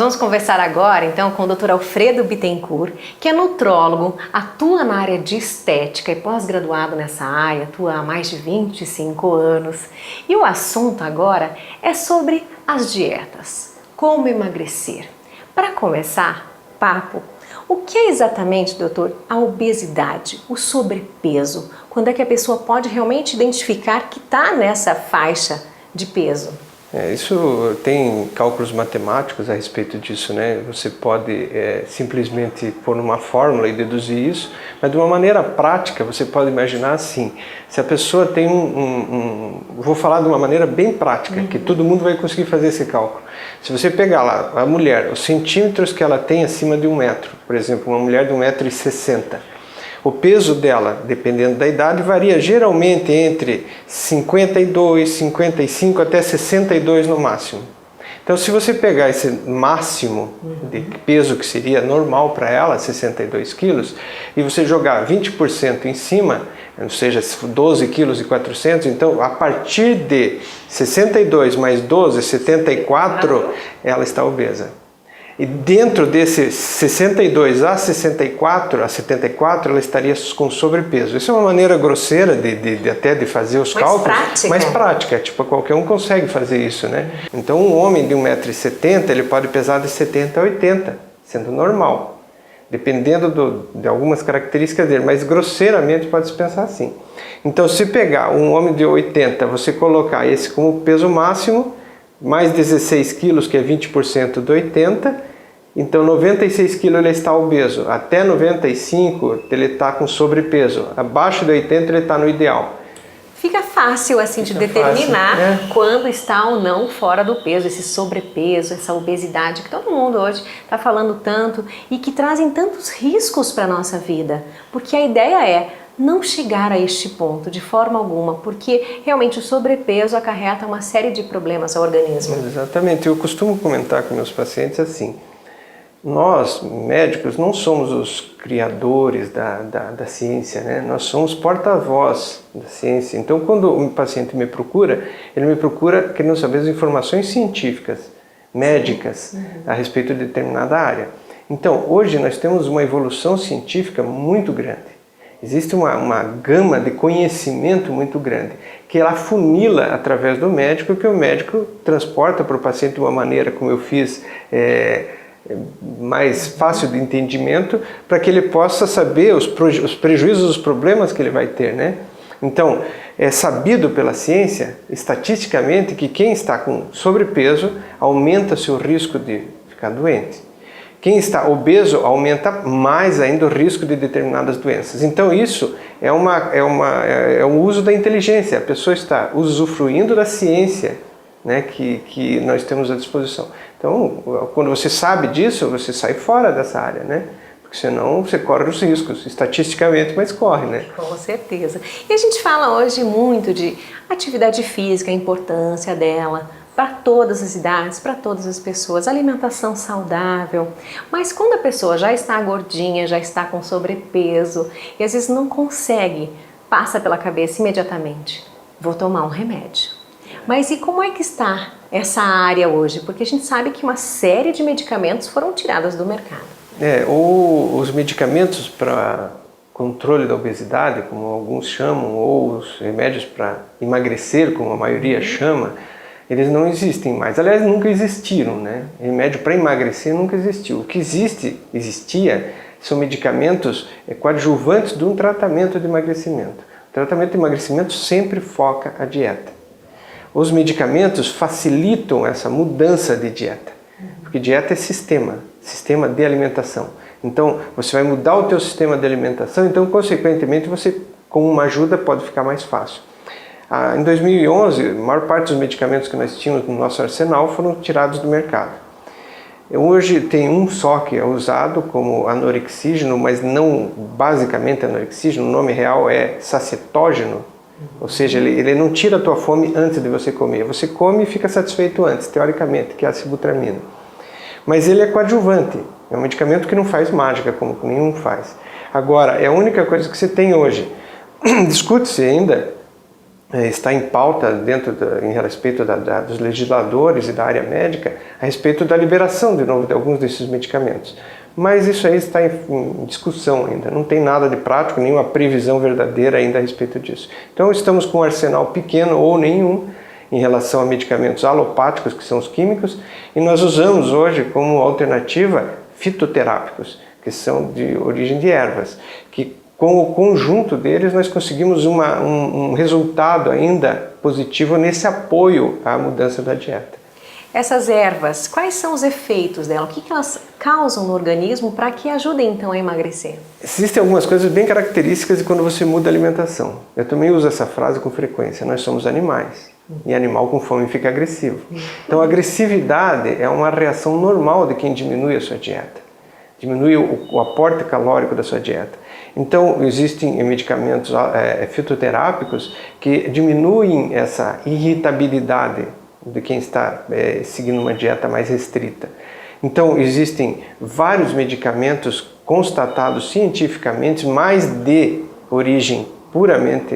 vamos conversar agora, então, com o Dr. Alfredo Bittencourt, que é nutrólogo, atua na área de estética e pós-graduado nessa área, atua há mais de 25 anos. E o assunto agora é sobre as dietas, como emagrecer. Para começar, papo, o que é exatamente, doutor, a obesidade, o sobrepeso? Quando é que a pessoa pode realmente identificar que está nessa faixa de peso? Isso tem cálculos matemáticos a respeito disso, né? Você pode simplesmente pôr numa fórmula e deduzir isso, mas de uma maneira prática você pode imaginar assim, se a pessoa tem vou falar de uma maneira bem prática, que todo mundo vai conseguir fazer esse cálculo. Se você pegar lá a mulher, os centímetros que ela tem acima de 1 metro, por exemplo, uma mulher de 1,60 m, o peso dela, dependendo da idade, varia geralmente entre 52, 55 até 62 no máximo. Então, se você pegar esse máximo de peso que seria normal para ela, 62 quilos, e você jogar 20% em cima, ou seja, 12 quilos e 400, então a partir de 62 mais 12, 74, ela está obesa. E dentro desse 62 a 64, ela estaria com sobrepeso. Isso é uma maneira grosseira até de fazer os cálculos, mas prática, tipo qualquer um consegue fazer isso, né? Então um homem de 1,70 m, ele pode pesar de 70 a 80, sendo normal, dependendo de algumas características dele, mas grosseiramente pode-se pensar assim. Então se pegar um homem de 80, você colocar esse como peso máximo, mais 16 quilos, que é 20% do 80, então 96 quilos ele está obeso, até 95 ele está com sobrepeso, abaixo de 80 ele está no ideal. Fica fácil assim de determinar quando está ou não fora do peso, esse sobrepeso, essa obesidade que todo mundo hoje está falando tanto e que trazem tantos riscos para a nossa vida, porque a ideia é não chegar a este ponto de forma alguma, porque realmente o sobrepeso acarreta uma série de problemas ao organismo. Exatamente, eu costumo comentar com meus pacientes assim, nós médicos não somos os criadores da ciência, né? Nós somos porta-voz da ciência. Então quando um paciente me procura, ele me procura querendo saber as informações científicas, médicas, a respeito de determinada área. Então hoje nós temos uma evolução científica muito grande. Existe uma gama de conhecimento muito grande, que ela funila através do médico, que o médico transporta para o paciente de uma maneira, como eu fiz, mais fácil de entendimento, para que ele possa saber os prejuízos, os problemas que ele vai ter, né? Então, é sabido pela ciência, estatisticamente, que quem está com sobrepeso aumenta seu risco de ficar doente. Quem está obeso aumenta mais ainda o risco de determinadas doenças. Então isso é um uso da inteligência, a pessoa está usufruindo da ciência, né, que nós temos à disposição. Então, quando você sabe disso, você sai fora dessa área, né? Porque senão você corre os riscos, estatisticamente, mas corre, né? Com certeza. E a gente fala hoje muito de atividade física, a importância dela, para todas as idades, para todas as pessoas, alimentação saudável. Mas quando a pessoa já está gordinha, já está com sobrepeso e às vezes não consegue, passa pela cabeça imediatamente, vou tomar um remédio. Mas e como é que está essa área hoje? Porque a gente sabe que uma série de medicamentos foram tirados do mercado. Os medicamentos para controle da obesidade, como alguns chamam, ou os remédios para emagrecer, como a maioria chama, eles não existem mais. Aliás, nunca existiram, né? Remédio para emagrecer nunca existiu. O que existia são medicamentos coadjuvantes de um tratamento de emagrecimento. O tratamento de emagrecimento sempre foca a dieta. Os medicamentos facilitam essa mudança de dieta, porque dieta é sistema de alimentação. Então, você vai mudar o teu sistema de alimentação, então, consequentemente, você, com uma ajuda, pode ficar mais fácil. Em 2011, a maior parte dos medicamentos que nós tínhamos no nosso arsenal foram tirados do mercado. Hoje tem um só que é usado como anorexígeno, mas não basicamente anorexígeno, o nome real é sacetógeno, ou seja, ele não tira a tua fome antes de você comer. Você come e fica satisfeito antes, teoricamente, que é a sibutramina. Mas ele é coadjuvante, é um medicamento que não faz mágica, como nenhum faz. Agora, é a única coisa que você tem hoje. Discute-se ainda está em pauta em respeito dos legisladores e da área médica a respeito da liberação de novo de alguns desses medicamentos. Mas isso aí está em discussão ainda, não tem nada de prático, nenhuma previsão verdadeira ainda a respeito disso. Então estamos com um arsenal pequeno ou nenhum em relação a medicamentos alopáticos, que são os químicos, e nós usamos hoje como alternativa fitoterápicos, que são de origem de ervas, que com o conjunto deles nós conseguimos um resultado ainda positivo nesse apoio à mudança da dieta. Essas ervas, quais são os efeitos dela? O que elas causam no organismo para que ajudem então a emagrecer? Existem algumas coisas bem características de quando você muda a alimentação. Eu também uso essa frase com frequência, nós somos animais. E animal com fome fica agressivo. Então a agressividade é uma reação normal de quem diminui a sua dieta. Diminui o aporte calórico da sua dieta. Então existem medicamentos fitoterápicos que diminuem essa irritabilidade de quem está seguindo uma dieta mais restrita. Então existem vários medicamentos constatados cientificamente, mais de origem puramente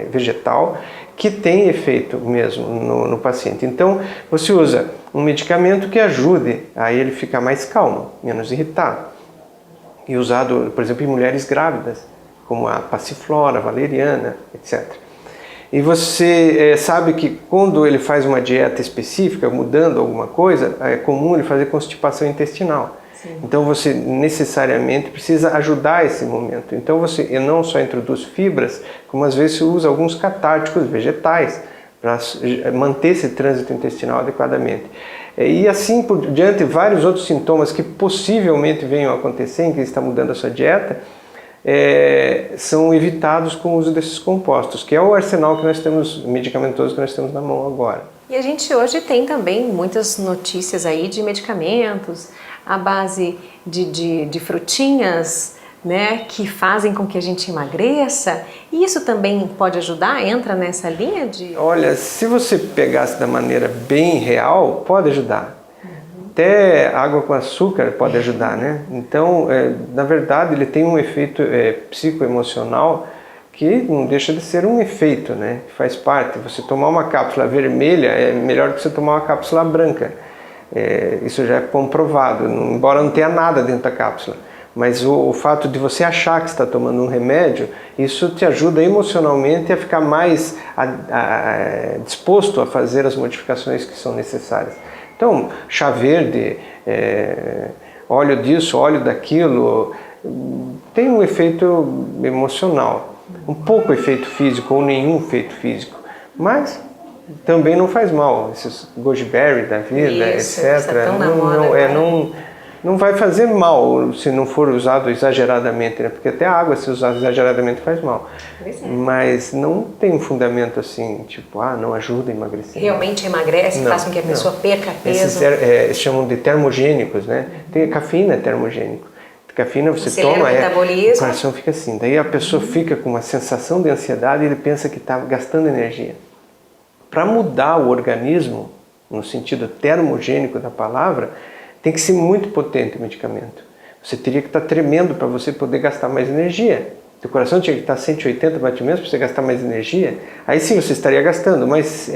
vegetal, que tem efeito mesmo no paciente. Então você usa um medicamento que ajude a ele ficar mais calmo, menos irritado. E usado, por exemplo, em mulheres grávidas, como a passiflora, a valeriana, etc. E você sabe que quando ele faz uma dieta específica, mudando alguma coisa, é comum ele fazer constipação intestinal. Sim. Então você necessariamente precisa ajudar esse momento. Então você não só introduz fibras, como às vezes usa alguns catárticos vegetais para manter esse trânsito intestinal adequadamente. E assim por diante, vários outros sintomas que possivelmente venham a acontecer em quem está mudando a sua dieta, são evitados com o uso desses compostos, que é o arsenal que nós temos, medicamentoso que nós temos na mão agora. E a gente hoje tem também muitas notícias aí de medicamentos à base de frutinhas, né, que fazem com que a gente emagreça. E isso também pode ajudar? Entra nessa linha de... Olha, se você pegasse da maneira bem real, pode ajudar. Até água com açúcar pode ajudar, né? Então, na verdade, ele tem um efeito psicoemocional que não deixa de ser um efeito, né? Que faz parte. Você tomar uma cápsula vermelha é melhor que você tomar uma cápsula branca. Isso já é comprovado, embora não tenha nada dentro da cápsula. Mas o fato de você achar que está tomando um remédio, isso te ajuda emocionalmente a ficar mais disposto a fazer as modificações que são necessárias. Então, chá verde, óleo disso, óleo daquilo, tem um efeito emocional. Um pouco efeito físico ou nenhum efeito físico, mas também não faz mal. Esses goji berry da vida, isso, etc. Não vai fazer mal se não for usado exageradamente, né? Porque até a água, se usar exageradamente, faz mal. Mas não tem um fundamento assim, tipo, não ajuda a emagrecer. Realmente emagrece, faz com que a pessoa perca peso. Esses chamam de termogênicos, né? Tem cafeína, é termogênico. Cafeína você toma, o coração fica assim. Daí a pessoa fica com uma sensação de ansiedade e ele pensa que está gastando energia. Para mudar o organismo, no sentido termogênico da palavra, tem que ser muito potente o medicamento. Você teria que estar tremendo para você poder gastar mais energia. Seu coração tinha que estar 180 batimentos para você gastar mais energia. Aí sim você estaria gastando, mas...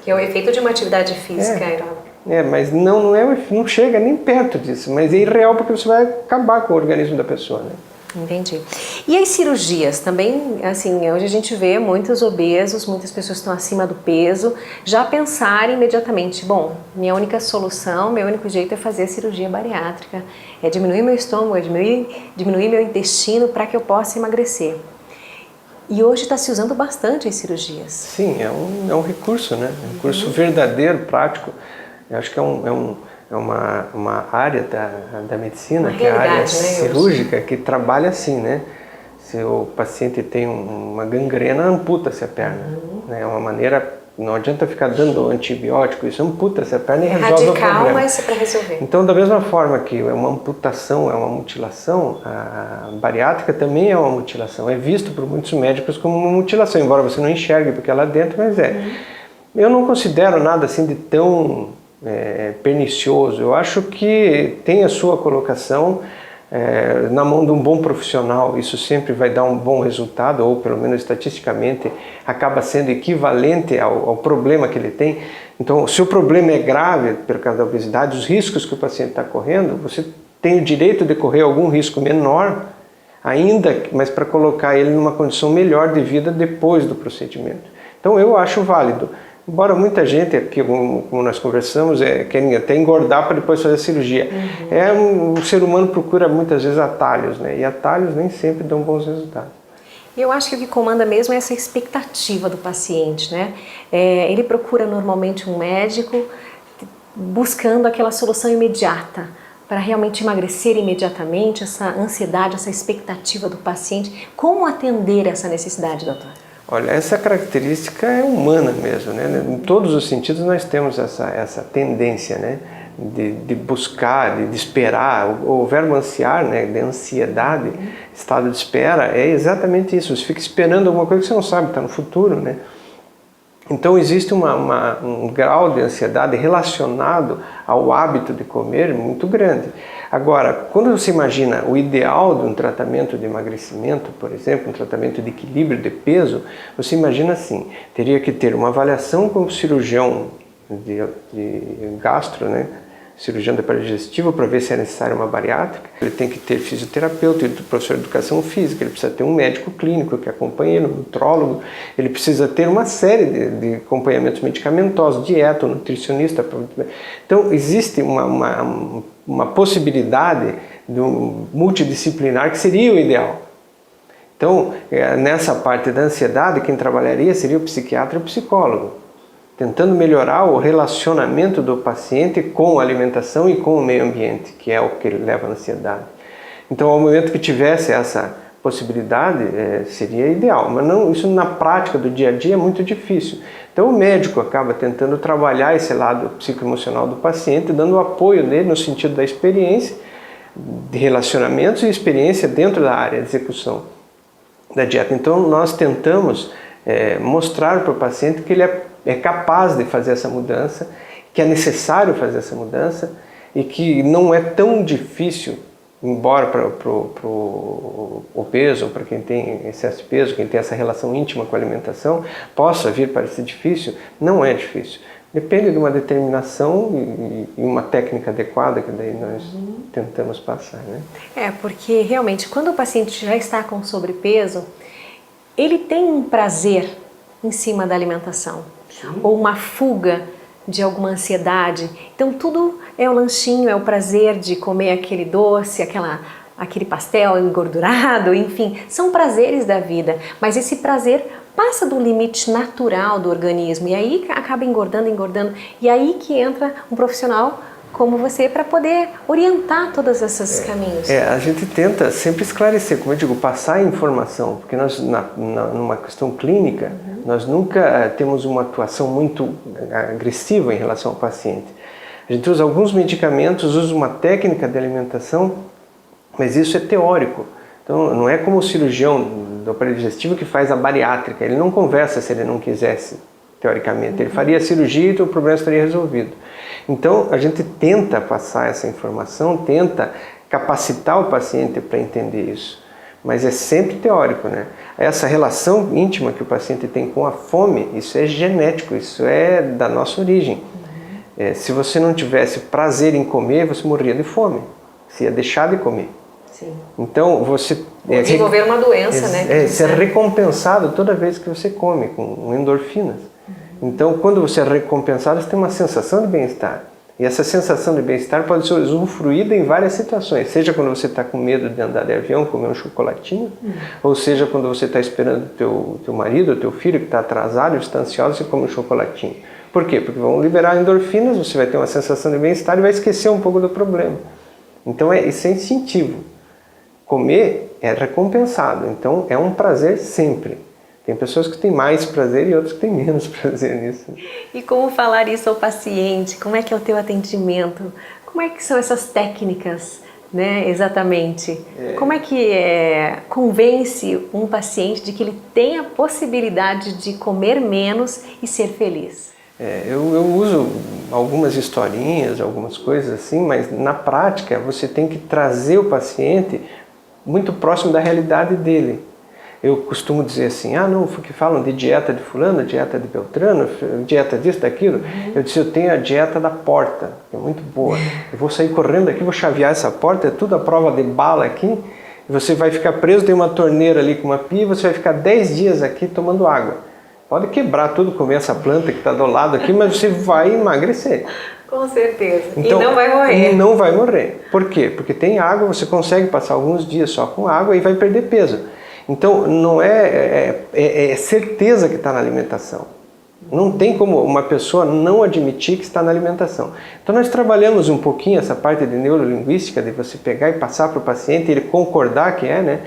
Que é o efeito de uma atividade física aeróbica. Mas não chega nem perto disso. Mas é irreal porque você vai acabar com o organismo da pessoa, né? Entendi. E as cirurgias também, assim, hoje a gente vê muitos obesos, muitas pessoas que estão acima do peso, já pensarem imediatamente, bom, minha única solução, meu único jeito é fazer a cirurgia bariátrica, é diminuir meu estômago, é diminuir meu intestino para que eu possa emagrecer. E hoje está se usando bastante as cirurgias. Sim, é um recurso, né? Um recurso verdadeiro, prático. Eu acho que é uma área da medicina, que é a área cirúrgica, que trabalha assim, né? Se o paciente tem uma gangrena, amputa-se a perna. Né? É uma maneira, não adianta ficar dando antibiótico, isso amputa-se a perna e resolve o problema. Radical, mas é para resolver. Então, da mesma forma que é uma amputação, é uma mutilação, a bariátrica também é uma mutilação. É visto por muitos médicos como uma mutilação, embora você não enxergue porque é lá dentro, mas é. Eu não considero nada assim de tão pernicioso. Eu acho que tem a sua colocação, na mão de um bom profissional, isso sempre vai dar um bom resultado, ou pelo menos estatisticamente acaba sendo equivalente ao problema que ele tem. Então, se o problema é grave por causa da obesidade, os riscos que o paciente está correndo, você tem o direito de correr algum risco menor ainda, mas para colocar ele numa condição melhor de vida depois do procedimento. Então, eu acho válido. Embora muita gente, aqui, como nós conversamos, querem até engordar para depois fazer a cirurgia. O ser humano procura muitas vezes atalhos, né? E atalhos nem sempre dão bons resultados. E eu acho que o que comanda mesmo é essa expectativa do paciente, né? Ele procura normalmente um médico buscando aquela solução imediata, para realmente emagrecer imediatamente, essa ansiedade, essa expectativa do paciente. Como atender essa necessidade, doutor? Olha, essa característica é humana mesmo, né? Em todos os sentidos nós temos essa tendência, né? De buscar, de esperar. O verbo ansiar, né? De ansiedade, estado de espera, é exatamente isso. Você fica esperando alguma coisa que você não sabe, está no futuro, né? Então existe um grau de ansiedade relacionado ao hábito de comer muito grande. Agora, quando você imagina o ideal de um tratamento de emagrecimento, por exemplo, um tratamento de equilíbrio de peso, você imagina assim, teria que ter uma avaliação com o cirurgião de gastro, né? Cirurgião do aparelho digestivo, para ver se é necessária uma bariátrica. Ele tem que ter fisioterapeuta, professor de educação física, ele precisa ter um médico clínico que acompanhe ele, um nutrólogo, ele precisa ter uma série de acompanhamentos medicamentosos, dieta, um nutricionista. Então, existe uma possibilidade de um multidisciplinar que seria o ideal. Então, nessa parte da ansiedade, quem trabalharia seria o psiquiatra e o psicólogo, tentando melhorar o relacionamento do paciente com a alimentação e com o meio ambiente, que é o que leva à ansiedade. Então, ao momento que tivesse essa possibilidade, seria ideal, mas não, isso na prática do dia a dia é muito difícil. Então, o médico acaba tentando trabalhar esse lado psicoemocional do paciente, dando o apoio dele no sentido da experiência, de relacionamentos e experiência dentro da área de execução da dieta. Então, nós tentamos mostrar para o paciente que ele é capaz de fazer essa mudança, que é necessário fazer essa mudança e que não é tão difícil, embora para o obeso, para quem tem excesso de peso, quem tem essa relação íntima com a alimentação, possa vir a parecer difícil, não é difícil. Depende de uma determinação e uma técnica adequada que daí nós tentamos passar, né? Porque realmente quando o paciente já está com sobrepeso, ele tem um prazer em cima da alimentação. Ou uma fuga de alguma ansiedade. Então tudo é o lanchinho, é o prazer de comer aquele doce, aquele pastel engordurado, enfim, são prazeres da vida, mas esse prazer passa do limite natural do organismo e aí acaba engordando, e aí que entra um profissional como você para poder orientar todos esses caminhos. A gente tenta sempre esclarecer, como eu digo, passar a informação, porque nós, numa questão clínica, nós nunca temos uma atuação muito agressiva em relação ao paciente. A gente usa alguns medicamentos, usa uma técnica de alimentação, mas isso é teórico. Então não é como o cirurgião do aparelho digestivo que faz a bariátrica, ele não conversa se ele não quisesse, teoricamente. Ele faria a cirurgia e o problema estaria resolvido. Então, a gente tenta passar essa informação, tenta capacitar o paciente para entender isso. Mas é sempre teórico, né? Essa relação íntima que o paciente tem com a fome, isso é genético, isso é da nossa origem. Se você não tivesse prazer em comer, você morria de fome. Você ia deixar de comer. Sim. Então, você... desenvolver uma doença, né? Você é recompensado toda vez que você come, com endorfinas. Então, quando você é recompensado, você tem uma sensação de bem-estar. E essa sensação de bem-estar pode ser usufruída em várias situações. Seja quando você está com medo de andar de avião, comer um chocolatinho, ou seja quando você está esperando o teu marido, o teu filho que está atrasado, está ansioso, você come um chocolatinho. Por quê? Porque vão liberar endorfinas, você vai ter uma sensação de bem-estar e vai esquecer um pouco do problema. Então, isso é instintivo. Comer é recompensado, então é um prazer sempre. Tem pessoas que têm mais prazer e outras que têm menos prazer nisso. E como falar isso ao paciente? Como é que é o teu atendimento? Como é que são essas técnicas, né, exatamente? Como é que convence um paciente de que ele tem a possibilidade de comer menos e ser feliz? Eu uso algumas historinhas, algumas coisas assim, mas na prática você tem que trazer o paciente muito próximo da realidade dele. Eu costumo dizer assim, não, que falam de dieta de fulano, dieta de Beltrano, dieta disso, daquilo. Eu disse, eu tenho a dieta da porta, que é muito boa. Eu vou sair correndo aqui, vou chavear essa porta, é tudo a prova de bala aqui, e você vai ficar preso, tem uma torneira ali com uma pia, você vai ficar 10 dias aqui tomando água. Pode quebrar tudo, comer essa planta que está do lado aqui, mas você vai emagrecer. Com certeza. Então, e não vai morrer. E não vai morrer. Por quê? Porque tem água, você consegue passar alguns dias só com água e vai perder peso. Então, não é certeza que está na alimentação. Não tem como uma pessoa não admitir que está na alimentação. Então, nós trabalhamos um pouquinho essa parte de neurolinguística, de você pegar e passar para o paciente, ele concordar que né?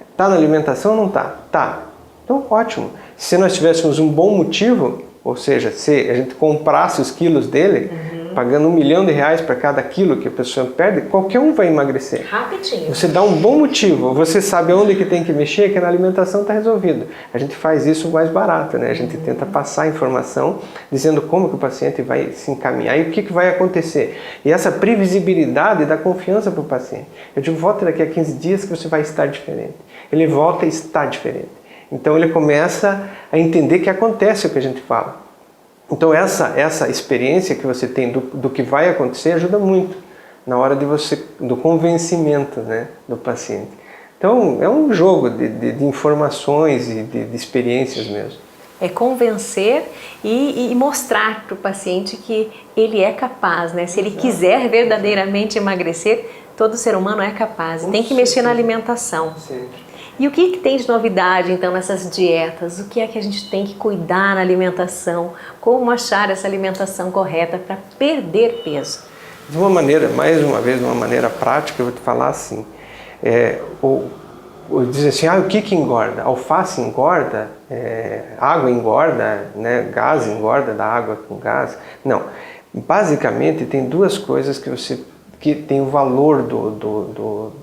Está na alimentação ou não está? Tá. Então, ótimo. Se nós tivéssemos um bom motivo, ou seja, se a gente comprasse os quilos dele, pagando R$1 milhão para cada quilo que a pessoa perde, qualquer um vai emagrecer. Rapidinho. Você dá um bom motivo, você sabe onde que tem que mexer, que na alimentação está resolvido. A gente faz isso mais barato, né? A gente tenta passar a informação dizendo como que o paciente vai se encaminhar e o que vai acontecer. E essa previsibilidade dá confiança para o paciente. Eu digo, volta daqui a 15 dias que você vai estar diferente. Ele volta e está diferente. Então ele começa a entender que acontece o que a gente fala. Então essa experiência que você tem do que vai acontecer ajuda muito na hora do convencimento, né, do paciente. Então é um jogo de informações e de experiências mesmo. É convencer e mostrar para o paciente que ele é capaz, né? Se ele quiser verdadeiramente emagrecer, todo ser humano é capaz. Tem que mexer na alimentação. Sempre. E o que tem de novidade, então, nessas dietas? O que é que a gente tem que cuidar na alimentação? Como achar essa alimentação correta para perder peso? De uma maneira, mais uma vez, de uma maneira prática, eu vou te falar assim. Dizem assim, o que engorda? Alface engorda? Água engorda? Né? Gás engorda da água com gás? Não. Basicamente, tem duas coisas que tem o valor do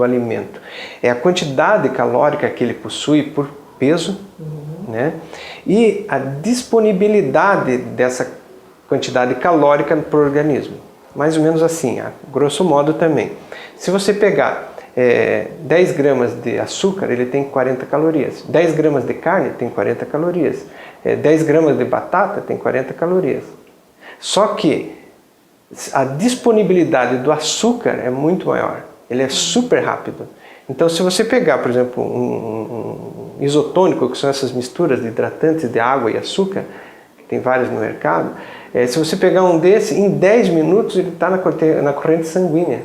alimento. É a quantidade calórica que ele possui por peso, né? E a disponibilidade dessa quantidade calórica para o organismo. Mais ou menos assim, a grosso modo também. Se você pegar 10 gramas de açúcar, ele tem 40 calorias. 10 gramas de carne tem 40 calorias. 10 gramas de batata tem 40 calorias. Só que a disponibilidade do açúcar é muito maior. Ele é super rápido. Então, se você pegar, por exemplo, um isotônico, que são essas misturas de hidratantes de água e açúcar, que tem vários no mercado, se você pegar um desse, em 10 minutos ele está na corrente sanguínea.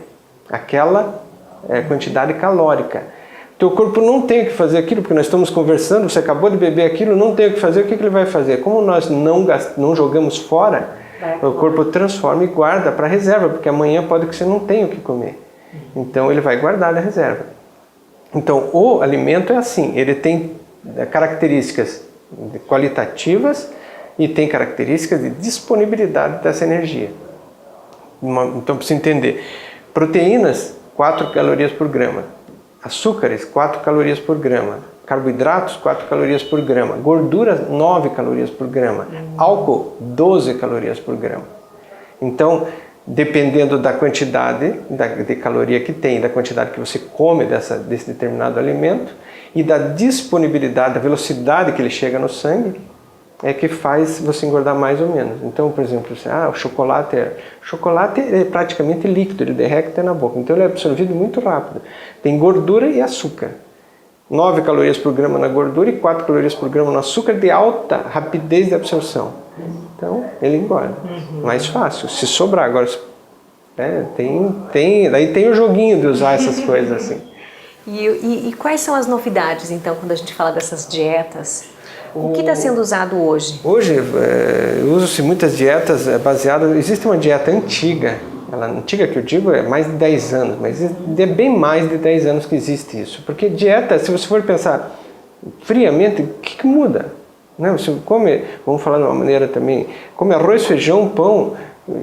Aquela quantidade calórica. Teu corpo não tem o que fazer aquilo, porque nós estamos conversando, você acabou de beber aquilo, não tem o que fazer, o que ele vai fazer? Como nós não jogamos fora, o corpo transforma e guarda para reserva, porque amanhã pode que você não tenha o que comer. Então ele vai guardar da reserva. Então o alimento é assim, ele tem características qualitativas e tem características de disponibilidade dessa energia. Então para você entender, proteínas 4 calorias por grama, açúcares 4 calorias por grama, carboidratos 4 calorias por grama, gordura 9 calorias por grama, álcool 12 calorias por grama. Então dependendo da quantidade de caloria que tem, da quantidade que você come desse determinado alimento e da disponibilidade, da velocidade que ele chega no sangue, é que faz você engordar mais ou menos. Então, por exemplo, o chocolate é praticamente líquido, ele derrete até na boca, então ele é absorvido muito rápido. Tem gordura e açúcar. 9 calorias por grama na gordura e 4 calorias por grama no açúcar de alta rapidez de absorção. Então, ele engorda. Mais fácil, se sobrar. Agora, daí tem o joguinho de usar essas coisas assim. E quais são as novidades, então, quando a gente fala dessas dietas? O que está sendo usado hoje? Hoje, usa-se muitas dietas baseadas... Existe uma dieta antiga, antiga que eu digo é mais de 10 anos, mas é bem mais de 10 anos que existe isso. Porque dieta, se você for pensar friamente, o que muda? Né? Você come, vamos falar de uma maneira também, come arroz, feijão, pão,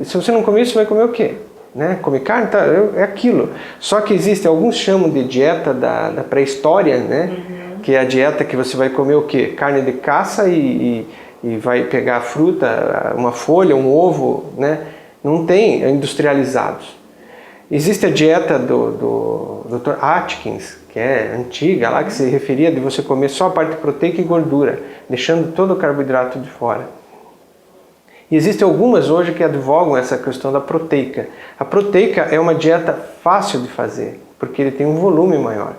se você não comer isso, você vai comer o quê? Né? Come carne, tá, é aquilo. Só que existe, alguns chamam de dieta da pré-história, né? Que é a dieta que você vai comer o quê? Carne de caça e e vai pegar a fruta, uma folha, um ovo, né? Não tem industrializados. Existe a dieta do Dr. Atkins, que é antiga, lá que se referia de você comer só a parte proteica e gordura, deixando todo o carboidrato de fora. E existem algumas hoje que advogam essa questão da proteica. A proteica é uma dieta fácil de fazer, porque ele tem um volume maior.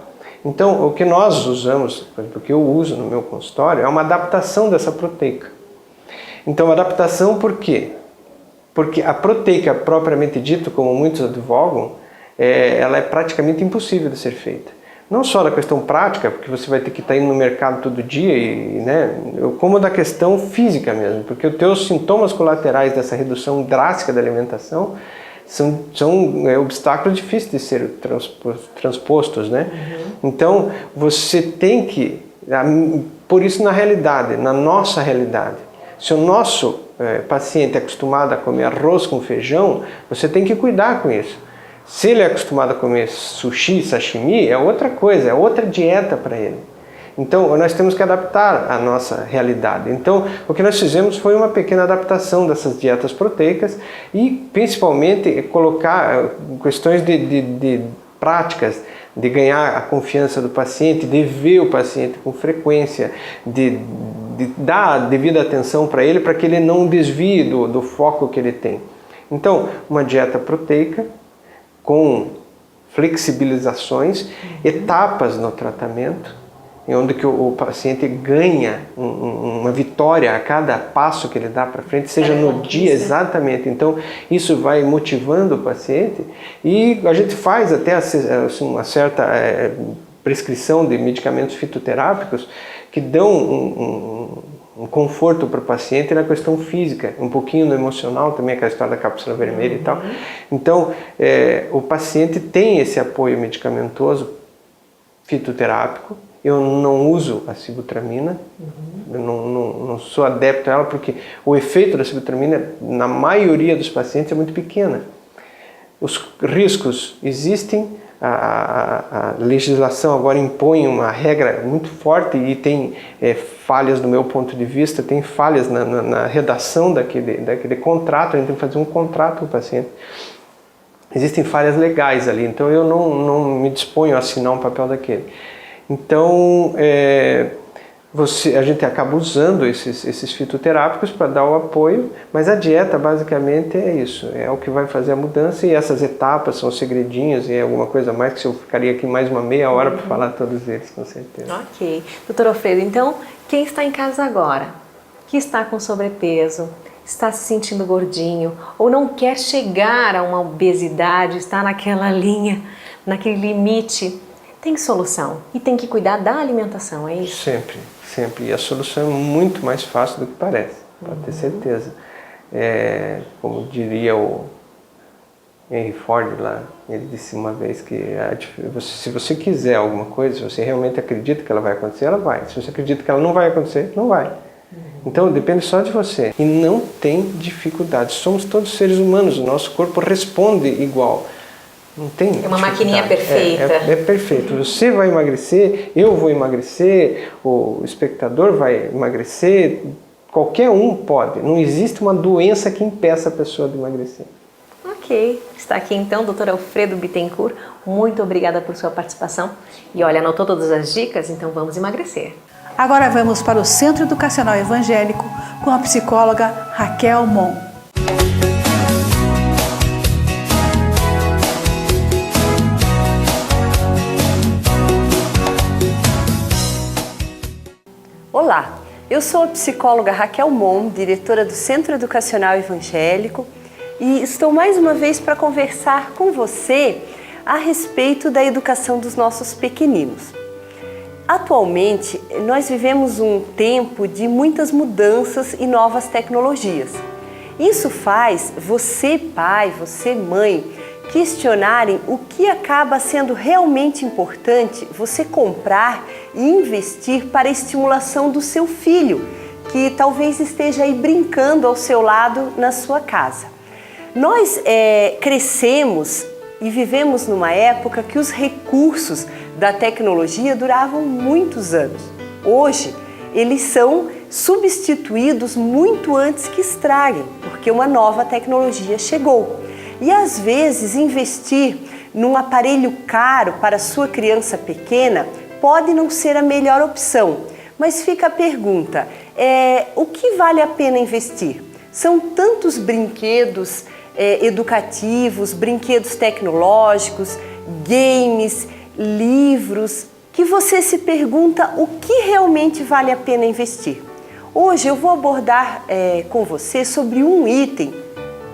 Então, o que nós usamos, por exemplo, o que eu uso no meu consultório, é uma adaptação dessa proteica. Então, adaptação por quê? Porque a proteica propriamente dita, como muitos advogam, ela é praticamente impossível de ser feita. Não só da questão prática, porque você vai ter que estar indo no mercado todo dia, né, como da questão física mesmo, porque os teus sintomas colaterais dessa redução drástica da alimentação são obstáculos difíceis de ser transpostos, né? Então, você tem que, por isso na realidade, na nossa realidade, se o nosso paciente é acostumado a comer arroz com feijão, você tem que cuidar com isso. Se ele é acostumado a comer sushi, sashimi, é outra coisa, é outra dieta para ele. Então, nós temos que adaptar a nossa realidade. Então, o que nós fizemos foi uma pequena adaptação dessas dietas proteicas e, principalmente, colocar questões de práticas, de ganhar a confiança do paciente, de ver o paciente com frequência, de dar a devida atenção para ele, para que ele não desvie do foco que ele tem. Então, uma dieta proteica, com flexibilizações, etapas no tratamento, onde que o paciente ganha uma vitória a cada passo que ele dá para frente, seja no dia exatamente. Então, isso vai motivando o paciente e a gente faz até assim, uma certa prescrição de medicamentos fitoterápicos que dão um conforto para o paciente na questão física, um pouquinho no emocional também, aquela história da cápsula vermelha e tal. Então, o paciente tem esse apoio medicamentoso fitoterápico. Eu não uso a sibutramina, eu não sou adepto a ela, porque o efeito da sibutramina, na maioria dos pacientes, é muito pequena. Os riscos existem, a legislação agora impõe uma regra muito forte e tem falhas do meu ponto de vista, tem falhas na redação daquele contrato, a gente tem que fazer um contrato com o paciente. Existem falhas legais ali, então eu não me disponho a assinar um papel daquele. Então, a gente acaba usando esses fitoterápicos para dar o apoio, mas a dieta basicamente é isso, é o que vai fazer a mudança e essas etapas são segredinhos e alguma coisa mais que eu ficaria aqui mais uma meia hora para falar todos eles, com certeza. Ok. Doutor Alfredo, então, quem está em casa agora, que está com sobrepeso, está se sentindo gordinho ou não quer chegar a uma obesidade, está naquela linha, naquele limite, tem solução e tem que cuidar da alimentação, é isso? Sempre, sempre. E a solução é muito mais fácil do que parece, pode ter certeza. Como diria o Henry Ford lá, ele disse uma vez que se você quiser alguma coisa, se você realmente acredita que ela vai acontecer, ela vai. Se você acredita que ela não vai acontecer, não vai. Então depende só de você. E não tem dificuldade. Somos todos seres humanos, o nosso corpo responde igual. Não tem. É uma maquininha perfeita. É perfeito. Você vai emagrecer, eu vou emagrecer, o espectador vai emagrecer, qualquer um pode. Não existe uma doença que impeça a pessoa de emagrecer. Ok. Está aqui então o Dr. Alfredo Bittencourt. Muito obrigada por sua participação. E olha, anotou todas as dicas? Então vamos emagrecer. Agora vamos para o Centro Educacional Evangélico com a psicóloga Raquel Mon. Olá, eu sou a psicóloga Raquel Mon, diretora do Centro Educacional Evangélico, e estou mais uma vez para conversar com você a respeito da educação dos nossos pequeninos. Atualmente, nós vivemos um tempo de muitas mudanças e novas tecnologias. Isso faz você, pai, você, mãe, questionarem o que acaba sendo realmente importante você comprar e investir para a estimulação do seu filho, que talvez esteja aí brincando ao seu lado na sua casa. Nós crescemos e vivemos numa época que os recursos da tecnologia duravam muitos anos. Hoje, eles são substituídos muito antes que estraguem, porque uma nova tecnologia chegou. E às vezes investir num aparelho caro para sua criança pequena pode não ser a melhor opção, mas fica a pergunta, o que vale a pena investir? São tantos brinquedos educativos, brinquedos tecnológicos, games, livros, que você se pergunta o que realmente vale a pena investir. Hoje eu vou abordar com você sobre um item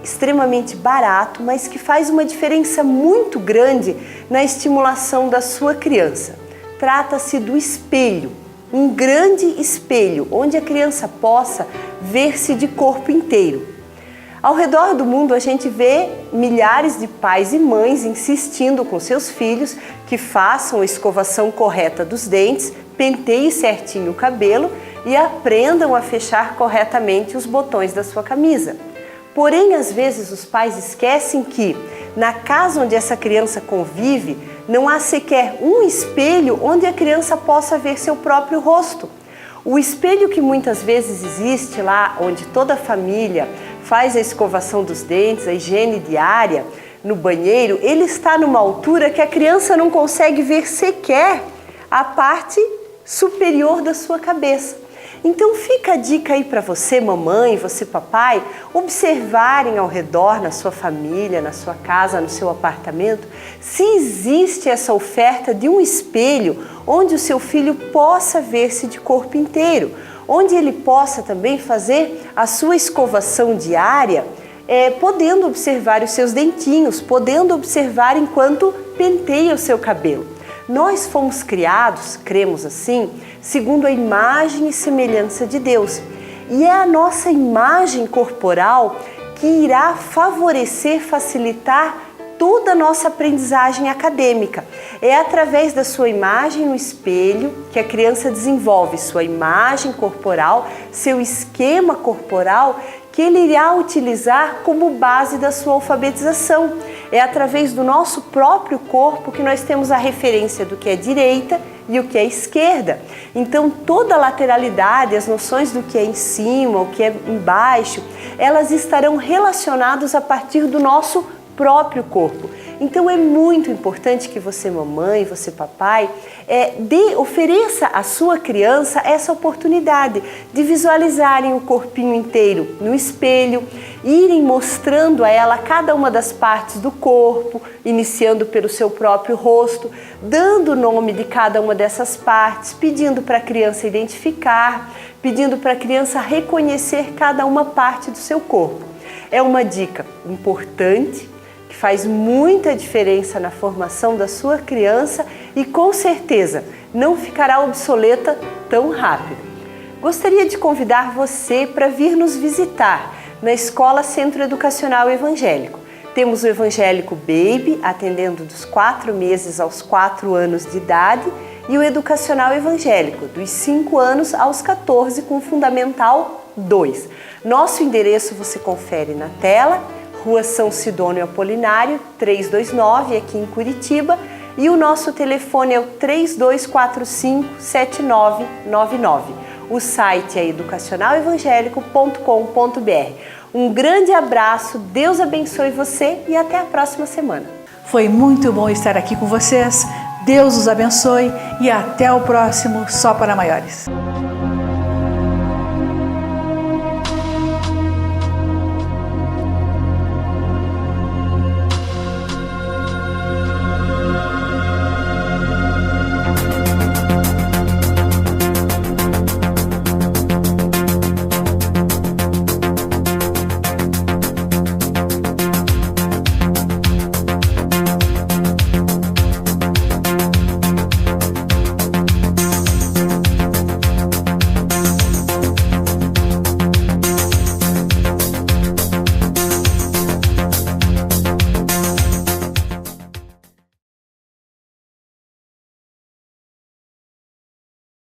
extremamente barato, mas que faz uma diferença muito grande na estimulação da sua criança. Trata-se do espelho, um grande espelho, onde a criança possa ver-se de corpo inteiro. Ao redor do mundo a gente vê milhares de pais e mães insistindo com seus filhos que façam a escovação correta dos dentes, penteiem certinho o cabelo e aprendam a fechar corretamente os botões da sua camisa. Porém, às vezes os pais esquecem que na casa onde essa criança convive não há sequer um espelho onde a criança possa ver seu próprio rosto. O espelho que muitas vezes existe lá onde toda a família faz a escovação dos dentes, a higiene diária, no banheiro, ele está numa altura que a criança não consegue ver sequer a parte superior da sua cabeça. Então fica a dica aí para você, mamãe, você, papai, observarem ao redor, na sua família, na sua casa, no seu apartamento, se existe essa oferta de um espelho onde o seu filho possa ver-se de corpo inteiro, onde ele possa também fazer a sua escovação diária, podendo observar os seus dentinhos, podendo observar enquanto penteia o seu cabelo. Nós fomos criados, cremos assim, segundo a imagem e semelhança de Deus. E é a nossa imagem corporal que irá favorecer, facilitar toda a nossa aprendizagem acadêmica. É através da sua imagem no espelho que a criança desenvolve sua imagem corporal, seu esquema corporal, que ele irá utilizar como base da sua alfabetização. É através do nosso próprio corpo que nós temos a referência do que é direita e o que é esquerda. Então toda a lateralidade, as noções do que é em cima, o que é embaixo, elas estarão relacionadas a partir do nosso próprio corpo. Então é muito importante que você, mamãe, você, papai, ofereça à sua criança essa oportunidade de visualizarem o corpinho inteiro no espelho, irem mostrando a ela cada uma das partes do corpo, iniciando pelo seu próprio rosto, dando o nome de cada uma dessas partes, pedindo para a criança identificar, pedindo para a criança reconhecer cada uma parte do seu corpo. É uma dica importante, que faz muita diferença na formação da sua criança e com certeza não ficará obsoleta tão rápido. Gostaria de convidar você para vir nos visitar na Escola Centro Educacional Evangélico. Temos o Evangélico Baby, atendendo dos 4 meses aos 4 anos de idade, e o Educacional Evangélico, dos 5 anos aos 14, com Fundamental 2. Nosso endereço você confere na tela, Rua São Sidônio Apolinário, 329, aqui em Curitiba, e o nosso telefone é o 3245-7999. O site é educacionalevangelico.com.br. Um grande abraço, Deus abençoe você e até a próxima semana. Foi muito bom estar aqui com vocês. Deus os abençoe e até o próximo Só para Maiores.